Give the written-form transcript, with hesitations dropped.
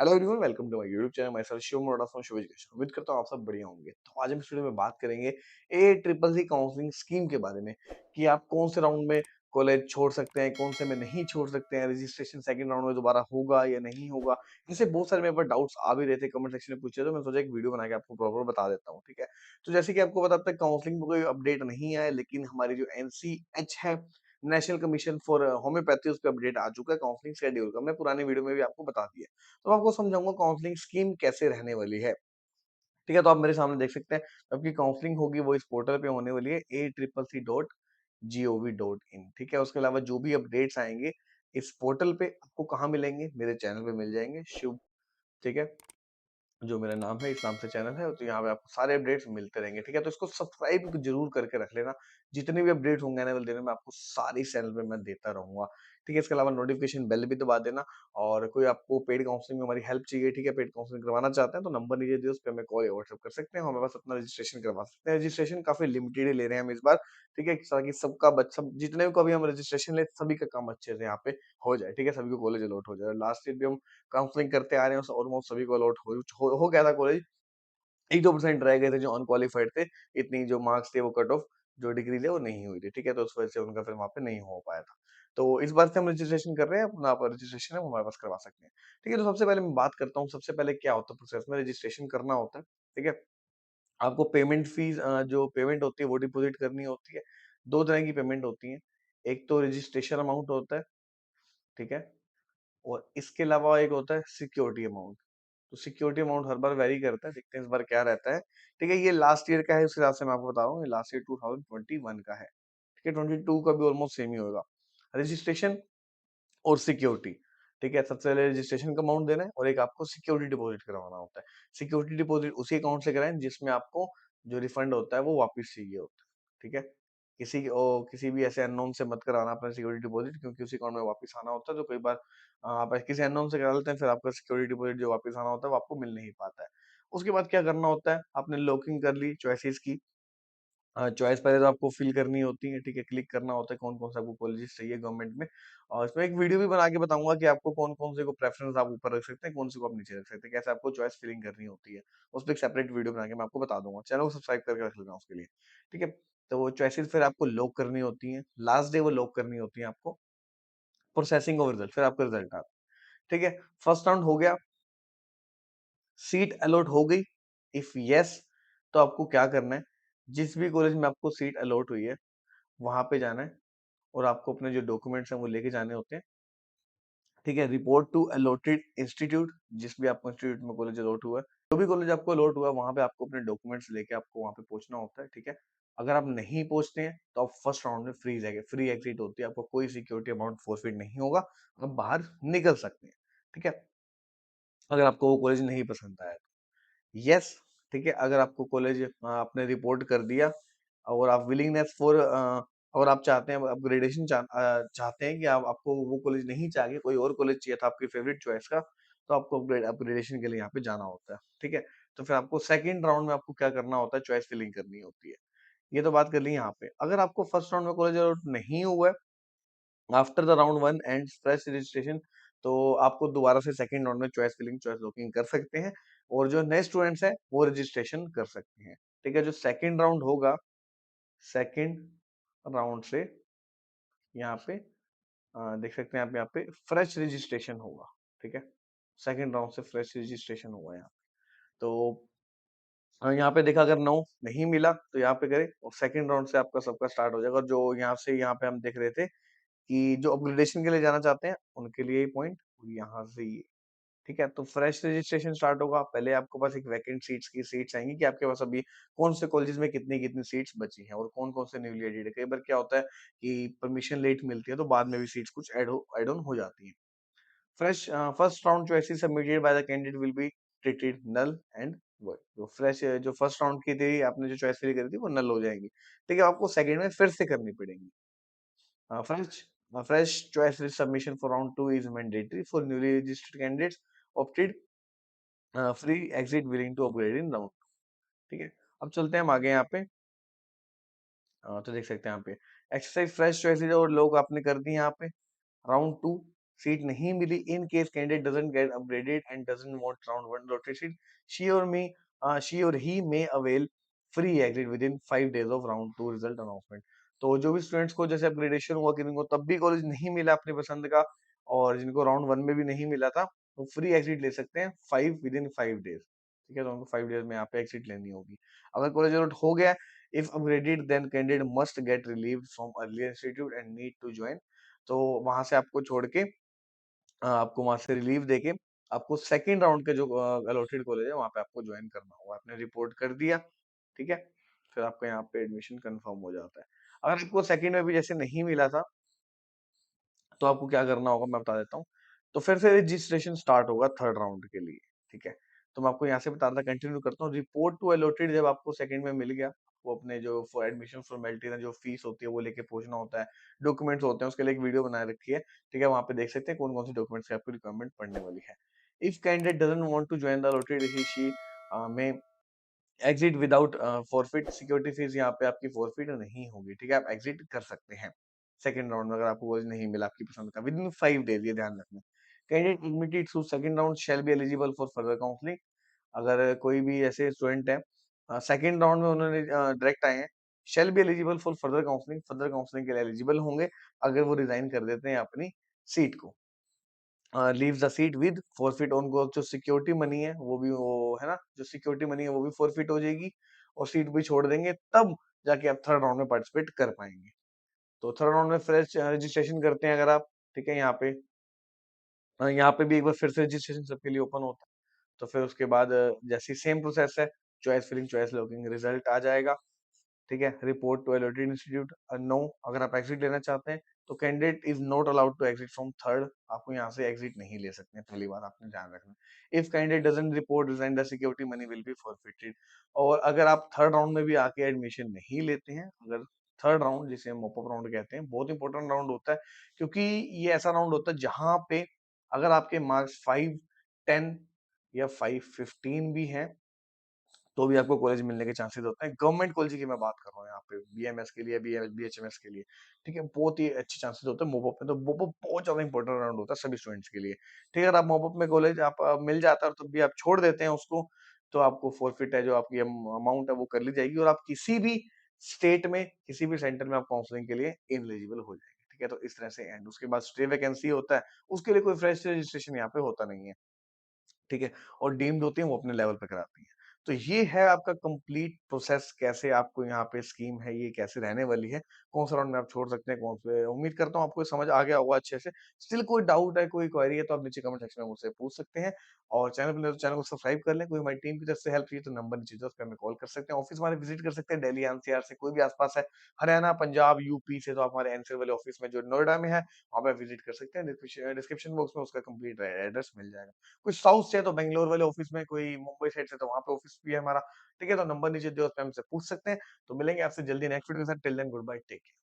Hello everyone, welcome to my YouTube channel. Myself Shivam Mora from Shiv education. उम्मीद करता हूँ आप सब बढ़िया होंगे। तो आज हम इस वीडियो में बात करेंगे A triple C counselling scheme के बारे में कि आप कौन से राउंड में कॉलेज छोड़ सकते हैं, कौन से में नहीं छोड़ सकते हैं, रजिस्ट्रेशन सेकंड राउंड में दोबारा होगा या नहीं होगा। जैसे बहुत सारे मेरे पास डाउट्स आ भी रहे थे, कमेंट सेक्शन में पूछे, तो मैं सोचा एक वीडियो बना के आपको प्रॉपर बता देता हूँ। ठीक है, तो जैसे कि आपको पता है काउंसलिंग में कोई अपडेट नहीं आया, लेकिन हमारी जो एनसीएच है, नेशनल कमीशन फॉर होम्योपैथी, उस पर अपडेट आ चुका है काउंसलिंग शेड्यूल का। मैं पुरानी वीडियो में भी आपको बता दिया। तो मैं आपको समझाऊंगा काउंसलिंग स्कीम कैसे रहने वाली है। ठीक है, तो आप मेरे सामने देख सकते हैं आपकी काउंसलिंग होगी वो इस पोर्टल पे होने वाली है ACCC.gov.in। ठीक है, उसके अलावा जो भी अपडेट्स आएंगे इस पोर्टल पे आपको कहाँ मिलेंगे, मेरे चैनल पे मिल जाएंगे शिव। ठीक है, जो मेरा नाम है, इस नाम से चैनल है, तो यहाँ पे आपको सारे अपडेट्स मिलते रहेंगे। ठीक है, तो इसको सब्सक्राइब जरूर करके रख लेना। जितने भी अपडेट होंगे आने वाले दिनों में आपको सारे इस चैनल पे मैं देता रहूंगा। ठीक है, इसके अलावा नोटिफिकेशन बेल भी दबा देना। और कोई आपको पेड काउंसलिंग में हमारी हेल्प चाहिए, ठीक है, पेड काउंसलिंग करवाना चाहते हैं, तो नंबर नीचे दिए, उस पर हमें कॉल या व्हाट्सएप कर सकते हैं। हमारे पास अपना रजिस्ट्रेशन करवा सकते हैं। रजिस्ट्रेशन काफी लिमिटेड ही ले रहे हैं हम इस बार। ठीक है, ताकि सबका सब जितने को अभी हम रजिस्ट्रेशन ले, सभी का काम अच्छे से यहाँ पे हो जाए। ठीक है, सभी को कॉलेज अलॉट हो जाए। लास्ट ईयर भी हम काउंसलिंग करते आ रहे हैं, ऑलमोस्ट सभी को अलॉट हो गया था कॉलेज। 1-2% रह गए थे जो अनक्वालिफाइड थे। इतनी जो मार्क्स थे वो कट ऑफ जो डिग्री थे वो नहीं हुई थी। ठीक है, तो उस वजह से उनका फिर वहाँ पे नहीं हो पाया था। तो इस बार से हम रजिस्ट्रेशन कर रहे हैं, अपना आप रजिस्ट्रेशन है वो हमारे पास करवा सकते हैं। ठीक है, तो सबसे पहले मैं बात करता हूँ, सबसे पहले क्या होता है प्रोसेस में रजिस्ट्रेशन करना होता है। ठीक है, आपको पेमेंट फीस जो पेमेंट होती है वो डिपॉजिट करनी होती है। 2 तरह की पेमेंट होती है। एक तो रजिस्ट्रेशन अमाउंट होता है, ठीक है? और इसके अलावा एक होता है सिक्योरिटी अमाउंट। तो सिक्योरिटी अमाउंट हर बार वेरी करता है, देखते हैं इस बार क्या रहता है। ठीक है, ये लास्ट ईयर का है, उस हिसाब से मैं आपको बता रहा हूँ, ये लास्ट ईयर 2021 का है। ठीक है, 22 का भी ऑलमोस्ट सेम ही होगा। रजिस्ट्रेशन और सिक्योरिटी, ठीक है, सबसे पहले रजिस्ट्रेशन का अमाउंट देना है और एक आपको सिक्योरिटी डिपॉजिट करवाना होता है। सिक्योरिटी डिपॉजिट उसी अकाउंट से कराएं जिसमें आपको जो रिफंड होता है वो वापस चाहिए होता है। ठीक है, किसी भी ऐसे अननोन से मत कराना अपना सिक्योरिटी डिपॉजिट, क्योंकि उसी अकाउंट में वापस आना होता है। तो कई बार आप किसी अननोन से करा लेते हैं, फिर आपका सिक्योरिटी डिपॉजिट जो वापस आना होता है वो आपको मिल नहीं पाता है। उसके बाद क्या करना होता है, आपने लॉकिंग कर ली चॉइसेस की। चॉइस पहले तो आपको फिल करनी होती है, ठीक है, क्लिक करना होता है कौन-कौन से आपको कॉलेजेस चाहिए गवर्नमेंट में। और इसमें एक वीडियो भी बना के बताऊँगा कि आपको कौन-कौन से को प्रेफ़रेंस आप ऊपर रख सकते हैं, कौन से को आप नीचे रख सकते हैं, कैसे आपको चॉइस फिलिंग करनी होती है। उस पे एक सेपरेट वीडियो बना के मैं आपको बता दूँगा। चैनल को सब्सक्राइब करके रख लेना उसके लिए, ठीक है? तो वो चॉइसेस फिर आपको लॉक करनी होती हैं, लास्ट डे वो लॉक करनी होती है आपको, प्रोसेसिंग ऑफ रिजल्ट, फिर आपका रिजल्ट आता है, ठीक है? फर्स्ट राउंड हो गया, सीट अलॉट हो गई? इफ येस, तो आपको क्या करना है, जिस भी कॉलेज में आपको सीट अलॉट हुई है, वहाँ पे जाना है और आपको अपने जो डॉक्यूमेंट्स हैं वो लेके जाने होते हैं। ठीक है, रिपोर्ट टू अलॉटेड इंस्टीट्यूट, जिस भी आपको इंस्टीट्यूट में कॉलेज अलॉट हुआ है, जो भी कॉलेज आपको अलॉट हुआ है वहाँ पे आपको अपने डॉक्यूमेंट्स लेके आपको वहाँ पे पहुँचना होता है। ठीक है, अगर आप नहीं पहुँचते हैं तो आप फर्स्ट राउंड में फ्री एग्जिट होती है, आपको कोई सिक्योरिटी अमाउंट फॉरफिट नहीं होगा, आप बाहर निकल सकते हैं। ठीक है, अगर आपको वो कॉलेज नहीं पसंद आया तो। यस, ठीक है, अगर आपको कॉलेज आपने रिपोर्ट कर दिया और आप विलिंगनेस फॉर और आप चाहते हैं अपग्रेडेशन चाहते हैं कि आप आपको वो कॉलेज नहीं चाहिए, कोई और कॉलेज चाहिए था आपकी फेवरेट चॉइस का, तो आपको अपग्रेडेशन के लिए यहाँ पे जाना होता है। ठीक है, तो फिर आपको सेकंड राउंड में आपको क्या करना होता है, चॉइस फिलिंग करनी होती है। ये तो बात कर ली यहाँ पे। अगर आपको फर्स्ट राउंड में कॉलेज अलॉट नहीं हुआ है, after the round 1 ends fresh registration, तो आपको दोबारा से सेकंड राउंड में चॉइस फिलिंग, चॉइस लॉकिंग कर सकते हैं और जो नए स्टूडेंट्स हैं वो रजिस्ट्रेशन कर सकते हैं। ठीक है, जो सेकंड राउंड होगा, सेकंड राउंड से यहाँ पे देख सकते हैं आप यहाँ पे फ्रेश रजिस्ट्रेशन होगा। ठीक है, सेकंड राउंड से फ्रेश रजिस्ट्रेशन होगा यहाँ पे। तो यहाँ पे देखा, अगर नो नहीं मिला तो यहाँ पे करें और सेकंड राउंड से आपका सबका स्टार्ट हो जाएगा। और जो यहाँ से यहाँ पे हम देख रहे थे कि जो अपग्रेडेशन के लिए जाना चाहते हैं उनके लिए ये पॉइंट, यहाँ से ये, ठीक है, तो फ्रेश रजिस्ट्रेशन स्टार्ट होगा। पहले आपके पास एक वैकेंट सीट्स की सीट्स आएंगी कि आपके पास अभी कौन से कॉलेजेस में कितनी कितनी सीट्स बची हैं और कौन कौन से न्यूली एडेड है। कई बार क्या होता है कि परमिशन लेट मिलती है तो बाद में भी सीट्स कुछ ऐड ऑन हो जाती हैं। Fresh first round choices submitted by the candidate will be treated null and void। जो फ्रेश जो फर्स्ट राउंड की थी, आपने जो चॉइस फिल करी थी वो नल हो जाएंगी। ठीक है, आपको सेकंड में फिर से करनी पड़ेगी। Fresh choice list submission for round 2 is mandatory for newly registered candidates opted free exit willing to upgrade in round 2। ठीक है, अब चलते हैं हम आगे यहाँ पे। तो देख सकते हैं यहाँ पे एक्सरसाइज फ्रेश चॉइसेस और लोग आपने कर दी यहाँ पे राउंड 2। सीट नहीं मिली, in case candidate doesn't get upgraded and doesn't want round 1 lottery seat, she और मी शी और he may avail free exit within 5 days of round 2 result announcement. तो जो भी स्टूडेंट्स को जैसे अपग्रेडेशन हुआ किन्हीं को तब भी कॉलेज नहीं मिला अपनी पसंद का और जिनको राउंड 1 में भी नहीं मिला था, वो फ्री एग्जिट ले सकते हैं 5 विदिन 5 डेज़। ठीक है? तो उनको 5 डेज़ में यहाँ पे एग्जिट लेनी होगी। अगर कॉलेज अलॉट हो गया, if upgraded then candidate must get relieved from earlier institute and need to join. तो वहाँ से आपको छोड़ के आपको वहाँ से रिलीव देके आपको सेकंड राउंड के जो अलॉटेड कॉलेज है वहाँ पे आपको जॉइन करना होगा। आपने रिपोर्ट कर दिया, ठीक है? फिर आपका यहाँ पे एडमिशन कन्फर्म हो जाता है। अगर आपको सेकंड में भी जैसे नहीं मिला था तो आपको क्या करना होगा मैं बता देता हूँ। तो फिर से रजिस्ट्रेशन स्टार्ट होगा थर्ड राउंड के लिए, ठीक है? तो मैं आपको यहाँ से बता रहा था कंटिन्यू करता हूँ। रिपोर्ट टू अलॉटेड जब आपको सेकंड में मिल गया, वो अपने जो फॉर एडमिशन फॉर्मेलिटीज़ है, जो फीस होती है वो लेके पहुँचना होता है, डॉक्यूमेंट्स होते हैं, उसके लिए एक वीडियो बना रखी है, ठीक है? वहाँ पे देख सकते हैं कौन-कौन से डॉक्यूमेंट्स की आपको रिक्वायरमेंट पड़ने वाली है। If candidate doesn't want to join the allotted he she may exit without forfeit, security fees यहाँ पे आपकी फॉरफिट नहीं होगी, ठीक है? आप एग्जिट कर सकते हैं। सेकंड राउंड में अगर आपको कॉलेज नहीं मिला आपकी पसंद का विदिन 5 डेज़, ये ध्यान रखना। Candidate admitted through second round shall be eligible for further counselling. अगर कोई भी ऐसे स्टूडेंट है सेकंड राउंड में उन्होंने डायरेक्ट आए हैं, shall be eligible for further counselling के लिए एलिजिबल होंगे अगर वो रिजाइन कर देते हैं अपनी सीट को। Leaves the seat with forfeit, उनको जो सिक्योरिटी मनी है वो भी वो है ना, जो सिक्योरिटी मनी है वो भी फॉरफिट हो जाएगी और सीट भी छोड़ देंगे, तब जाके आप थर्ड राउंड में पार्टिसिपेट कर पाएँगे। तो थर्ड राउंड में फ्रेश रजिस्ट्रेशन करते हैं अगर आप, ठीक है? यहाँ पे भी एक बार फिर से रजिस्ट्रेशन सबके लिए ओपन होता है। तो फिर उसके बाद जैसे ही सेम प्रोसेस है, choice filling, choice locking, result आ जाएगा। ठीक है? Report to allotted institute no, अगर आप एग्जिट लेना चाहते हैं, तो candidate is not allowed to exit from third, आपको यहाँ से एग्जिट नहीं ले सकते हैं, पहली बात आपने ध्यान रखना। If candidate doesn't report resign the security money will be forfeited. और अगर आप थर्ड राउंड में भी आके एडमिशन नहीं लेते हैं, अगर थर्ड राउंड जिसे हम मॉपअप राउंड कहते हैं, बहुत इंपॉर्टेंट राउंड होता है क्योंकि ये ऐसा राउंड होता है जहाँ पे अगर आपके मार्क्स 5, 10 या 5, 15 भी हैं तो भी आपको कॉलेज मिलने के चांसेस होते हैं। गवर्नमेंट कॉलेज की मैं बात कर रहा हूँ यहाँ पे, बीएमएस के लिए, बीएचएमएस के लिए, ठीक है? बहुत ही अच्छे चांसेस होते हैं मॉपअप में, तो मॉपअप बहुत ज़्यादा इंपॉर्टेंट राउंड होता है सभी स्टूडेंट्स के लिए, ठीक है? अगर आप मॉपअप में कॉलेज आप मिल जाता है और तब भी आप छोड़ देते हैं उसको, तो आपको फॉरफिट है जो आपकी अमाउंट है वो कर ली जाएगी और आप किसी भी स्टेट में, किसी भी सेंटर में आप काउंसलिंग के लिए इनेलिजिबल हो जाएँगे, ठीक है? तो इस तरह से एंड उसके बाद स्टे वैकेंसी होता है, उसके लिए कोई फ्रेश रजिस्ट्रेशन यहाँ पे होता नहीं है। ठीक है? और डीम्ड होती हैं, वो अपने लेवल पे कराती हैं। तो ये है आपका कंप्लीट प्रोसेस कैसे आपको यहाँ पे स्कीम है, ये कैसे रहने वाली है, कौन-सा राउंड में आप छोड़ सकते हैं, कौन से उम्मीद करता हूँ आपको ये समझ आ गया होगा अच्छे से। स्टिल कोई डाउट है, कोई क्वेरी है तो आप नीचे कमेंट सेक्शन में मुझसे पूछ सकते हैं और चैनल पे नए हो तो चैनल को सब्सक्राइब कर लें। कोई हमारी टीम की तरफ से हेल्प चाहिए तो नंबर नीचे दिया है, उस पे हमें कॉल कर सकते हैं। ऑफिस हमारे विजिट कर सकते हैं दिल्ली एनसीआर से, कोई भी आस-पास है, हरियाणा, पंजाब, यूपी से तो आप हमारे एनसीआर वाले ऑफिस में जो नोएडा में है, वहाँ पे विजिट कर सकते हैं। डिस्क्रिप्शन बॉक्स में उसका कंप्लीट एड्रेस मिल जाएगा। कोई साउथ से है तो बैंगलोर वाले ऑफिस में, कोई मुंबई साइड से तो वहाँ पे ऑफिस भी है हमारा, ठीक है? तो नंबर नीचे दिया है, उस पे हमसे पूछ सकते हैं। तो मिलेंगे आपसे जल्दी नेक्स्ट वीडियो के साथ, till then goodbye, take care.